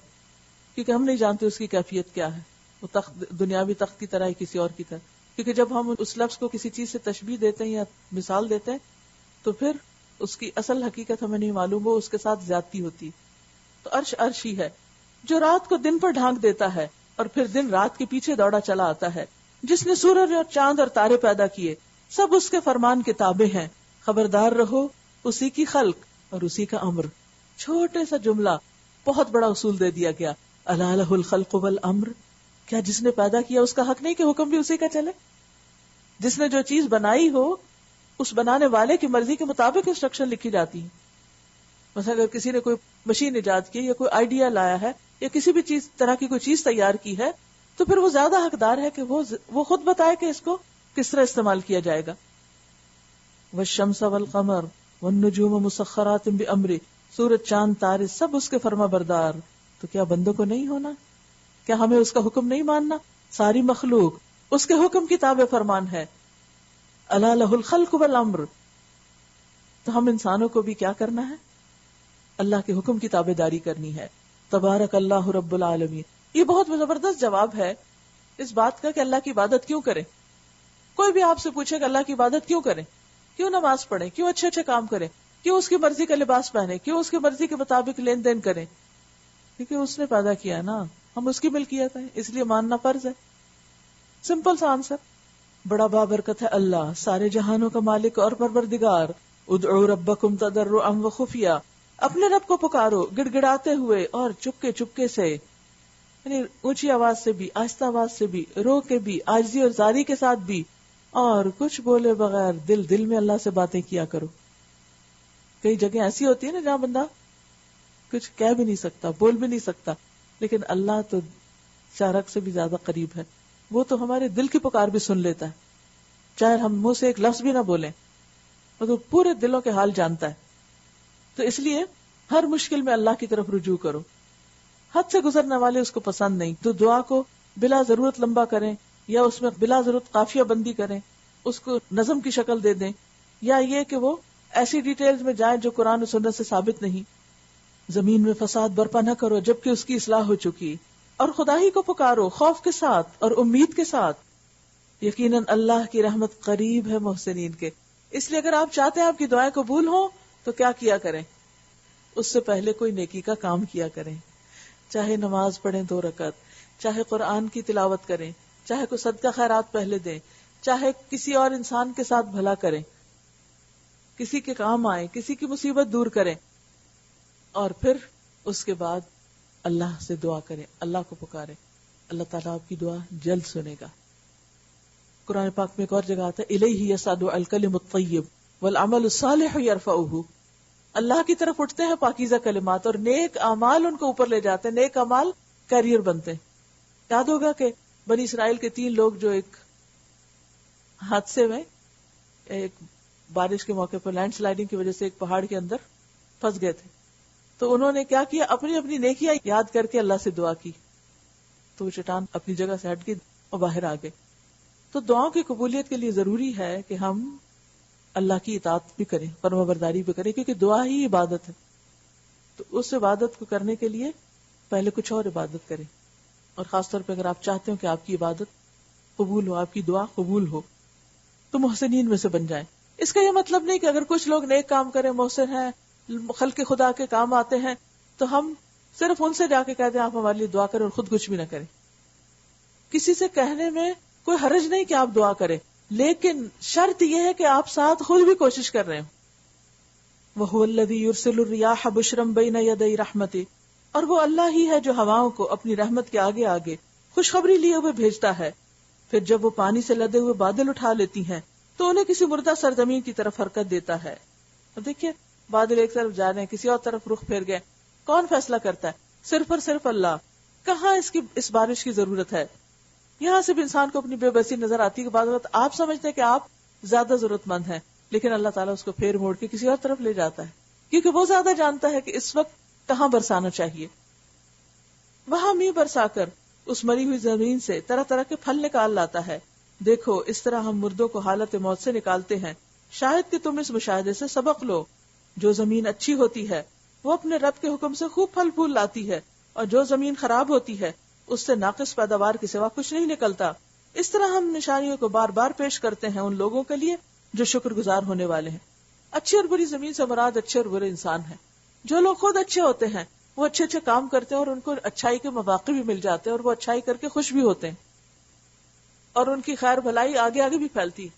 کیونکہ ہم نہیں جانتے اس کی کیفیت کیا ہے, وہ تخت دنیاوی تخت کی طرح ہے کسی اور کی طرح, کیونکہ جب ہم اس لفظ کو کسی چیز سے تشبیہ دیتے ہیں یا مثال دیتے ہیں تو پھر اس کی اصل حقیقت ہمیں نہیں معلوم, وہ اس کے ساتھ زیادتی ہوتی. تو عرش ہی ہے جو رات کو دن پر ڈھانک دیتا ہے اور پھر دن رات کے پیچھے دوڑا چلا آتا ہے. جس نے سورج اور چاند اور تارے پیدا کیے سب اس کے فرمان کے تابع ہیں. خبردار رہو اسی کی خلق اور اسی کا امر. چھوٹے سا جملہ بہت بڑا اصول دے دیا گیا. الا لہ الخلق والامر, کیا جس نے پیدا کیا اس کا حق نہیں کہ حکم بھی اسی کا چلے؟ جس نے جو چیز بنائی ہو اس بنانے والے کی مرضی کے مطابق انسٹرکشن لکھی جاتی ہے. مثلا اگر کسی نے کوئی مشین ایجاد کی یا کوئی آئیڈیا لایا ہے یا کسی بھی طرح کی کوئی چیز تیار کی ہے تو پھر وہ زیادہ حقدار ہے کہ وہ خود بتائے کہ اس کو کس طرح استعمال کیا جائے گا. والشمس والقمر والنجوم مسخرات بامرہ, سورج چاند تارے سب اس کے فرما بردار. تو کیا بندوں کو نہیں ہونا؟ کیا ہمیں اس کا حکم نہیں ماننا؟ ساری مخلوق اس کے حکم کی تابع فرمان ہے. الا لہ الخلق والامر. تو ہم انسانوں کو بھی کیا کرنا ہے؟ اللہ کے حکم کی تابع داری کرنی ہے. تبارک اللہ رب العالمین. یہ بہت زبردست جواب ہے اس بات کا کہ اللہ کی عبادت کیوں کریں. کوئی بھی آپ سے پوچھے کہ اللہ کی عبادت کیوں کریں, کیوں نماز پڑھیں, کیوں اچھے اچھے کام کریں, کیوں اس کی مرضی کا لباس پہنے, کیوں اس کی مرضی کے مطابق لین دین کریں, کیونکہ اس نے پیدا کیا ہے نا, ہم اس کی ملکیت ہے اس لیے ماننا فرض ہے. سمپل سا آنسر. بڑا بابرکت ہے اللہ, سارے جہانوں کا مالک اور پروردگار. ادعوا ربکم تضرعا وخفیا, اپنے رب کو پکارو گڑ گڑاتے ہوئے اور چپکے چپکے سے, یعنی اونچی آواز سے بھی آہستہ آواز سے بھی, رو کے بھی, عاجزی اور زاری کے ساتھ بھی, اور کچھ بولے بغیر دل میں اللہ سے باتیں کیا کرو. کئی جگہ ایسی ہوتی ہے نا جہاں بندہ کچھ کہہ بھی نہیں سکتا, بول بھی نہیں سکتا, لیکن اللہ تو چارک سے بھی زیادہ قریب ہے. وہ تو ہمارے دل کی پکار بھی سن لیتا ہے, چاہے ہم منہ سے ایک لفظ بھی نہ بولیں, وہ تو پورے دلوں کے حال جانتا ہے. تو اس لیے ہر مشکل میں اللہ کی طرف رجوع کرو, حد سے گزرنے والے اس کو پسند نہیں. تو دعا کو بلا ضرورت لمبا کریں یا اس میں بلا ضرورت قافیہ بندی کریں, اس کو نظم کی شکل دے دیں, یا یہ کہ وہ ایسی ڈیٹیلز میں جائیں جو قرآن و سنت سے ثابت نہیں. زمین میں فساد برپا نہ کرو جبکہ اس کی اصلاح ہو چکی, اور خدا ہی کو پکارو خوف کے ساتھ اور امید کے ساتھ. یقیناً اللہ کی رحمت قریب ہے محسنین کے. اس لیے اگر آپ چاہتے ہیں آپ کی دعائیں قبول ہوں تو کیا کیا کریں؟ اس سے پہلے کوئی نیکی کا کام کیا کریں, چاہے نماز پڑھیں 2 رکعت, چاہے قرآن کی تلاوت کریں, چاہے کوئی صدقہ خیرات پہلے دیں, چاہے کسی اور انسان کے ساتھ بھلا کریں, کسی کے کام آئیں, کسی کی مصیبت دور کریں, اور پھر اس کے بعد اللہ سے دعا کریں, اللہ کو پکاریں. اللہ تعالیٰ آپ کی دعا جلد سنے گا. قرآن پاک میں ایک اور جگہ آتا ہے الیہ یصعد الکلم الطیب والعمل الصالح یرفعہ. اللہ کی طرف اٹھتے ہیں پاکیزہ کلمات اور نیک اعمال ان کو اوپر لے جاتے ہیں, نیک اعمال کیریئر بنتے ہیں. یاد ہوگا کہ بنی اسرائیل کے 3 لوگ جو ایک حادثے میں, ایک بارش کے موقع پر لینڈ سلائڈنگ کی وجہ سے ایک پہاڑ کے اندر پھنس گئے تھے, تو انہوں نے کیا کیا, اپنی اپنی نیکیاں یاد کر کے اللہ سے دعا کی, تو وہ چٹان اپنی جگہ سے ہٹ گئی اور باہر آ گئے. تو دعاؤں کی قبولیت کے لیے ضروری ہے کہ ہم اللہ کی اطاعت بھی کریں, فرمانبرداری بھی کریں, کیونکہ دعا ہی عبادت ہے. تو اس عبادت کو کرنے کے لیے پہلے کچھ اور عبادت کریں, اور خاص طور پہ اگر آپ چاہتے ہو کہ آپ کی عبادت قبول ہو, آپ کی دعا قبول ہو, تو محسنین میں سے بن جائیں. اس کا یہ مطلب نہیں کہ اگر کچھ لوگ نیک کام کریں, محسن ہیں, خلق خدا کے کام آتے ہیں, تو ہم صرف ان سے جا کے کہتے ہیں آپ ہمارے لیے دعا کریں اور خود کچھ بھی نہ کریں. کسی سے کہنے میں کوئی حرج نہیں کہ آپ دعا کریں, لیکن شرط یہ ہے کہ آپ ساتھ خود بھی کوشش کر رہے ہوں. وَهُوَ الَّذِي يُرْسِلُ الرِّيَاحَ بُشْرًا بَيْنَ يَدَيْ رَحْمَتِهِ, اور وہ اللہ ہی ہے جو ہواؤں کو اپنی رحمت کے آگے آگے خوشخبری لیے ہوئے بھیجتا ہے. پھر جب وہ پانی سے لدے ہوئے بادل اٹھا لیتی ہیں تو انہیں کسی مردہ سرزمین کی طرف حرکت دیتا ہے. اور دیکھیے بادل ایک طرف جا رہے ہیں, کسی اور طرف رخ پھیر گئے, کون فیصلہ کرتا ہے؟ صرف اور صرف اللہ. کہاں اس بارش کی ضرورت ہے؟ یہاں سے بھی انسان کو اپنی بے بسی نظر آتی ہے کہ بعض وقت آپ سمجھتے ہیں کہ آپ زیادہ ضرورت مند ہیں, لیکن اللہ تعالیٰ اس کو پھیر موڑ کے کسی اور طرف لے جاتا ہے, کیونکہ وہ زیادہ جانتا ہے کہ اس وقت کہاں برسانا چاہیے. وہاں میਂہ برسا کر اس مری ہوئی زمین سے طرح طرح کے پھل نکال لاتا ہے. دیکھو اس طرح ہم مردوں کو حالت موت سے نکالتے ہیں, شاید کہ تم اس مشاہدے سے سبق لو. جو زمین اچھی ہوتی ہے وہ اپنے رب کے حکم سے خوب پھل پھول لاتی ہے, اور جو زمین خراب ہوتی ہے اس سے ناقص پیداوار کے سوا کچھ نہیں نکلتا. اس طرح ہم نشانیوں کو بار بار پیش کرتے ہیں ان لوگوں کے لیے جو شکر گزار ہونے والے ہیں. اچھی اور بری زمین سے مراد اچھے اور برے انسان ہیں. جو لوگ خود اچھے ہوتے ہیں وہ اچھے اچھے کام کرتے ہیں اور ان کو اچھائی کے مواقع بھی مل جاتے ہیں, اور وہ اچھائی کر کے خوش بھی ہوتے ہیں, اور ان کی خیر بھلائی آگے آگے بھی پھیلتی.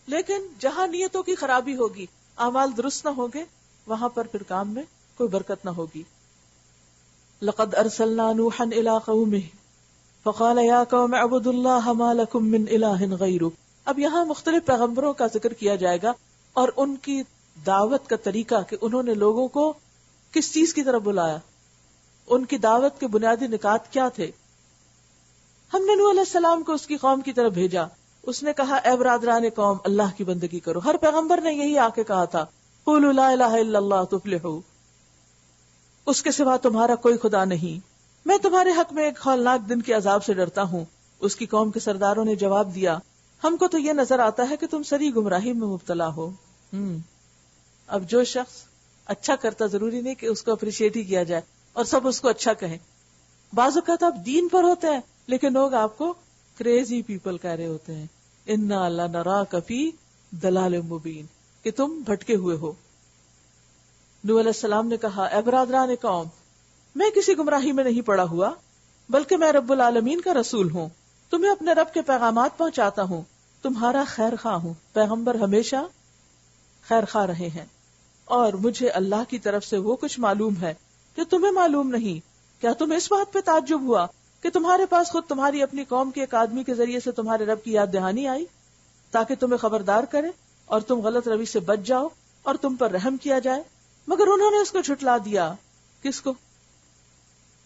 لیکن جہاں نیتوں کی خرابی ہوگی, اعمال درست نہ ہوں گے, وہاں پر پھر کام میں کوئی برکت نہ ہوگی. لقد ارسلنا نوحا الى قومه فقال یا قوم اعبدوا الله ما لكم من اله غیره. اب یہاں مختلف پیغمبروں کا ذکر کیا جائے گا اور ان کی دعوت کا طریقہ کہ انہوں نے لوگوں کو کس چیز کی طرف بلایا, ان کی دعوت کے بنیادی نکات کیا تھے. ہم نے نوح علیہ السلام کو اس کی قوم کی طرف بھیجا. اس نے کہا اے برادران قوم اللہ کی بندگی کرو. ہر پیغمبر نے یہی آ کے کہا تھا قولوا لا الہ الا اللہ تفلحوا, اس کے سوا تمہارا کوئی خدا نہیں. میں تمہارے حق میں ایک ہولناک دن کے عذاب سے ڈرتا ہوں. اس کی قوم کے سرداروں نے جواب دیا ہم کو تو یہ نظر آتا ہے کہ تم سری گمراہی میں مبتلا ہو. اب جو شخص اچھا کرتا ضروری نہیں کہ اس کو اپریشیٹ ہی کیا جائے اور سب اس کو اچھا کہیں. بعض اوقات آپ دین پر ہوتے ہیں لیکن لوگ آپ کو کریزی پیپل کہہ رہے ہوتے ہیں, انا لنراک فی ضلال مبین, کہ تم بھٹکے ہوئے ہو. نوح علیہ السلام نے کہا اے برادران قوم میں کسی گمراہی میں نہیں پڑا ہوا بلکہ میں رب العالمین کا رسول ہوں, تمہیں اپنے رب کے پیغامات پہنچاتا ہوں, تمہارا خیر خواہ ہوں. پیغمبر ہمیشہ خیر خواہ رہے ہیں, اور مجھے اللہ کی طرف سے وہ کچھ معلوم ہے جو تمہیں معلوم نہیں. کیا تمہیں اس بات پہ تعجب ہوا کہ تمہارے پاس خود تمہاری اپنی قوم کے ایک آدمی کے ذریعے سے تمہارے رب کی یاد دہانی آئی تاکہ تمہیں خبردار کرے اور تم غلط روی سے بچ جاؤ اور تم پر رحم کیا جائے؟ مگر انہوں نے اس کو جھٹلا دیا. کس کو؟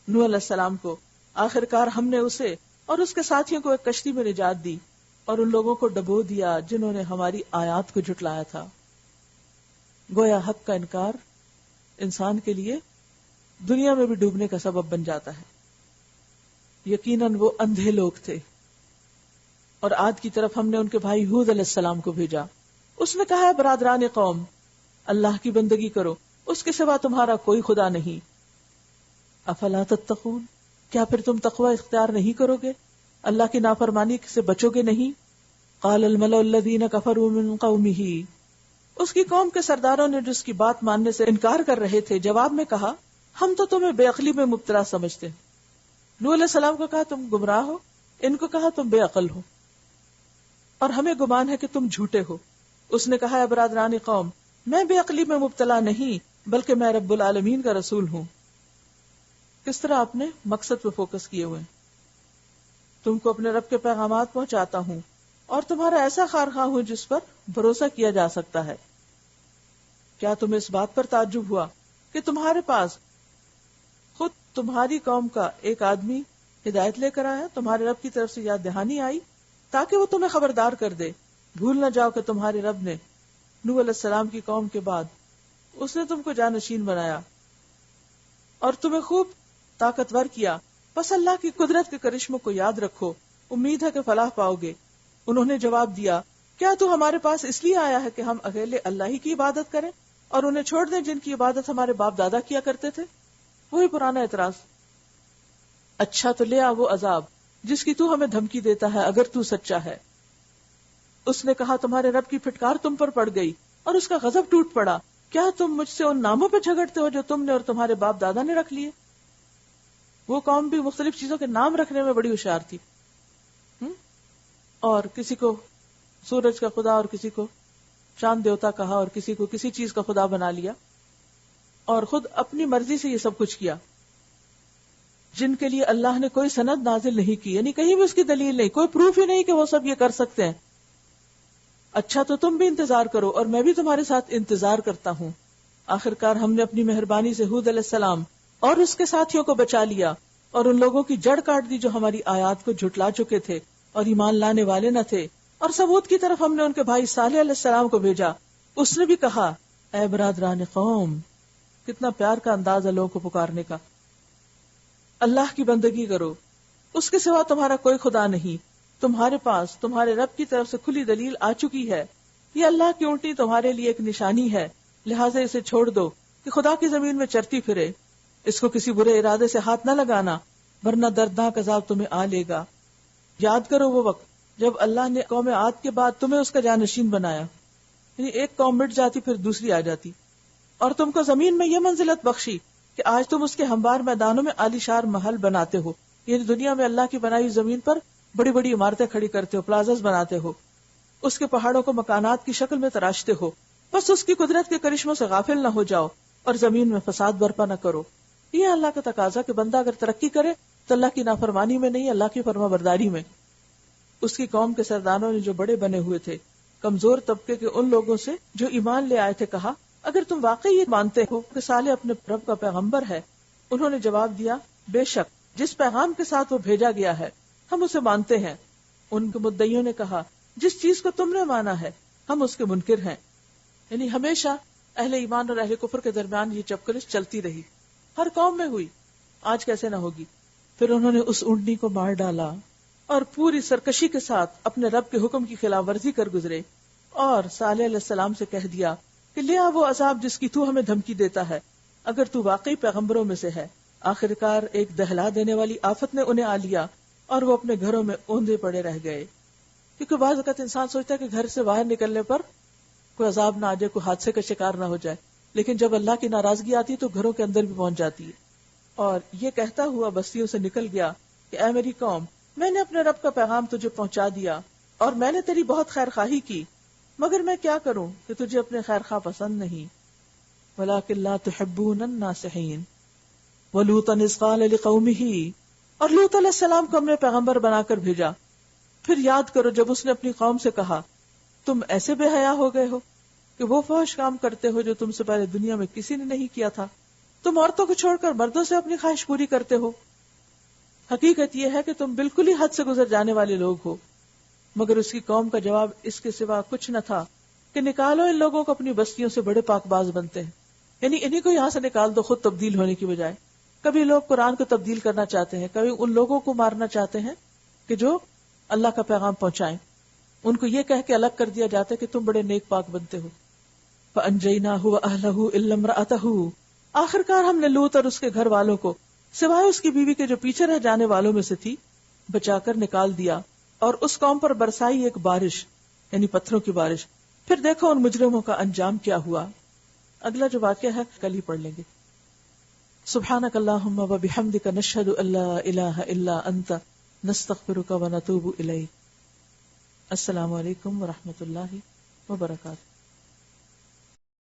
نوح علیہ السلام کو. آخرکار ہم نے اسے اور اس کے ساتھیوں کو ایک کشتی میں نجات دی اور ان لوگوں کو ڈبو دیا جنہوں نے ہماری آیات کو جھٹلایا تھا. گویا حق کا انکار انسان کے لیے دنیا میں بھی ڈوبنے کا سبب بن جاتا ہے. یقیناً وہ اندھے لوگ تھے. اور عاد کی طرف ہم نے ان کے بھائی ہود علیہ السلام کو بھیجا. اس نے کہا ہے برادران قوم اللہ کی بندگی کرو, اس کے سوا تمہارا کوئی خدا نہیں. افلا تتقون, کیا پھر تم تقوی اختیار نہیں کرو گے, اللہ کی نافرمانی سے بچو گے نہیں. قال الملأ الذین کفروا من قومہ, اس کی قوم کے سرداروں نے جس کی بات ماننے سے انکار کر رہے تھے جواب میں کہا ہم تو تمہیں بے عقلی میں مبتلا سمجھتے ہیں. نوح علیہ السلام کو کہا تم گمراہ ہو, ان کو کہا تم بے عقل ہو, اور ہمیں گمان ہے کہ تم جھوٹے ہو. اس نے کہا اے برادران قوم میں بے عقلی میں مبتلا نہیں بلکہ میں رب العالمین کا رسول ہوں. کس طرح آپ نے مقصد پہ فوکس کیے ہوئے, تم کو اپنے رب کے پیغامات پہنچاتا ہوں اور تمہارا ایسا خواہ ہوں جس پر بھروسہ کیا جا سکتا ہے. کیا تمہیں اس بات پر تعجب ہوا کہ تمہارے پاس خود تمہاری قوم کا ایک آدمی ہدایت لے کر آیا, تمہارے رب کی طرف سے یاد دہانی آئی تاکہ وہ تمہیں خبردار کر دے, بھول نہ جاؤ کہ تمہارے رب نے نوح علیہ السلام کی قوم کے بعد اس نے تم کو جانشین بنایا اور تمہیں خوب طاقتور کیا, بس اللہ کی قدرت کے کرشموں کو یاد رکھو, امید ہے کہ فلاح پاؤ گے. انہوں نے جواب دیا کیا تو ہمارے پاس اس لیے آیا ہے کہ ہم اکیلے اللہ ہی کی عبادت کریں اور انہیں چھوڑ دیں جن کی عبادت ہمارے باپ دادا کیا کرتے تھے. وہی پرانا اعتراض. اچھا تو لے آ وہ عذاب جس کی تو ہمیں دھمکی دیتا ہے اگر تو سچا ہے. اس نے کہا تمہارے رب کی پھٹکار تم پر پڑ گئی اور اس کا غضب ٹوٹ پڑا, کیا تم مجھ سے ان ناموں پہ جھگڑتے ہو جو تم نے اور تمہارے باپ دادا نے رکھ لیے. وہ قوم بھی مختلف چیزوں کے نام رکھنے میں بڑی ہوشیار تھی, اور کسی کو سورج کا خدا اور کسی کو چاند دیوتا کہا اور کسی کو کسی چیز کا خدا بنا لیا, اور خود اپنی مرضی سے یہ سب کچھ کیا جن کے لیے اللہ نے کوئی سند نازل نہیں کی, یعنی کہیں بھی اس کی دلیل نہیں, کوئی پروف ہی نہیں کہ وہ سب یہ کر سکتے ہیں. اچھا تو تم بھی انتظار کرو اور میں بھی تمہارے ساتھ انتظار کرتا ہوں. آخرکار ہم نے اپنی مہربانی سے ہود علیہ السلام اور اس کے ساتھیوں کو بچا لیا اور ان لوگوں کی جڑ کاٹ دی جو ہماری آیات کو جھٹلا چکے تھے اور ایمان لانے والے نہ تھے. اور سمود کی طرف ہم نے ان کے بھائی صالح علیہ السلام کو بھیجا. اس نے بھی کہا اے برادران قوم, کتنا پیار کا انداز ہے لوگوں کو پکارنے کا, اللہ کی بندگی کرو, اس کے سوا تمہارا کوئی خدا نہیں, تمہارے پاس تمہارے رب کی طرف سے کھلی دلیل آ چکی ہے, یہ اللہ کی اونٹی تمہارے لیے ایک نشانی ہے, لہٰذا اسے چھوڑ دو کہ خدا کی زمین میں چرتی پھرے, اس کو کسی برے ارادے سے ہاتھ نہ لگانا ورنہ دردناک عذاب تمہیں آ لے گا. یاد کرو وہ وقت جب اللہ نے قوم عاد کے بعد تمہیں اس کا جانشین بنایا, یعنی ایک قوم مٹ جاتی پھر دوسری آ جاتی, اور تم کو زمین میں یہ منزلت بخشی کہ آج تم اس کے ہموار میدانوں میں عالیشار محل بناتے ہو, یعنی دنیا میں اللہ کی بنائی زمین پر بڑی بڑی عمارتیں کھڑی کرتے ہو, پلازاز بناتے ہو, اس کے پہاڑوں کو مکانات کی شکل میں تراشتے ہو. بس اس کی قدرت کے کرشموں سے غافل نہ ہو جاؤ اور زمین میں فساد برپا نہ کرو. یہ اللہ کا تقاضا کہ بندہ اگر ترقی کرے تو اللہ کی نافرمانی میں نہیں, اللہ کی فرما برداری میں. اس کی قوم کے سرداروں نے جو بڑے بنے ہوئے تھے کمزور طبقے کے ان لوگوں سے جو ایمان لے آئے تھے کہا اگر تم واقعی یہ مانتے ہو کہ صالح اپنے رب کا پیغمبر ہے. انہوں نے جواب دیا بے شک جس پیغام کے ساتھ وہ بھیجا گیا ہے ہم اسے مانتے ہیں. ان کے مدعیوں نے کہا جس چیز کو تم نے مانا ہے ہم اس کے منکر ہیں. یعنی ہمیشہ اہل ایمان اور اہل کفر کے درمیان یہ چپکلش چلتی رہی, ہر قوم میں ہوئی, آج کیسے نہ ہوگی. پھر انہوں نے اس اونٹنی کو مار ڈالا اور پوری سرکشی کے ساتھ اپنے رب کے حکم کی خلاف ورزی کر گزرے, اور صالح علیہ السلام سے کہہ دیا کہ لے آ وہ عذاب جس کی تو ہمیں دھمکی دیتا ہے اگر تو واقعی پیغمبروں میں سے ہے. آخرکار ایک دہلا دینے والی آفت نے انہیں آ لیا اور وہ اپنے گھروں میں اوندے پڑے رہ گئے. کیونکہ بعض اوقات انسان سوچتا ہے کہ گھر سے باہر نکلنے پر کوئی عذاب نہ آ جائے, کوئی حادثے کا شکار نہ ہو جائے, لیکن جب اللہ کی ناراضگی آتی تو گھروں کے اندر بھی پہنچ جاتی ہے. اور یہ کہتا ہوا بستیوں سے نکل گیا کہ اے میری قوم, میں نے اپنے رب کا پیغام تجھے پہنچا دیا اور میں نے تیری بہت خیر خواہی کی, مگر میں کیا کروں کہ تجھے اپنے خیر خواہ پسند نہیں. وَلَٰكِن لَا تُحِبُّونَ النَّاصِحِينَ وَلُوطًا إِذْ قَالَ لِقَوْمِهِ, اور لوط علیہ السلام کو ہم نے پیغمبر بنا کر بھیجا. پھر یاد کرو جب اس نے اپنی قوم سے کہا تم ایسے بے حیا ہو گئے ہو کہ وہ فحش کام کرتے ہو جو تم سے پہلے دنیا میں کسی نے نہیں کیا تھا. تم عورتوں کو چھوڑ کر مردوں سے اپنی خواہش پوری کرتے ہو. حقیقت یہ ہے کہ تم بالکل ہی حد سے گزر جانے والے لوگ ہو. مگر اس کی قوم کا جواب اس کے سوا کچھ نہ تھا کہ نکالو ان لوگوں کو اپنی بستیوں سے, بڑے پاک باز بنتے ہیں. یعنی انہیں کو یہاں سے نکال دو خود تبدیل ہونے کی بجائے. کبھی لوگ قرآن کو تبدیل کرنا چاہتے ہیں، کبھی ان لوگوں کو مارنا چاہتے ہیں کہ جو اللہ کا پیغام پہنچائیں، ان کو یہ کہہ کے الگ کر دیا جاتا ہے کہ تم بڑے نیک پاک بنتے ہو. فَأَنْجَيْنَاهُ وَأَهْلَهُ إِلَّا امْرَأَتَهُ، آخرکار ہم نے لوط اور اس کے گھر والوں کو سوائے اس کی بیوی کے جو پیچھے رہ جانے والوں میں سے تھی بچا کر نکال دیا، اور اس قوم پر برسائی ایک بارش، یعنی پتھروں کی بارش. پھر دیکھو ان مجرموں کا انجام کیا ہوا. اگلا جو واقعہ ہے کل ہی پڑھ لیں گے. سبحانک اللہم و بحمدک نشہد ان لا الہ الا انت نستغفرک و نتوب الیک. السلام علیکم و رحمۃ اللہ وبرکاتہ.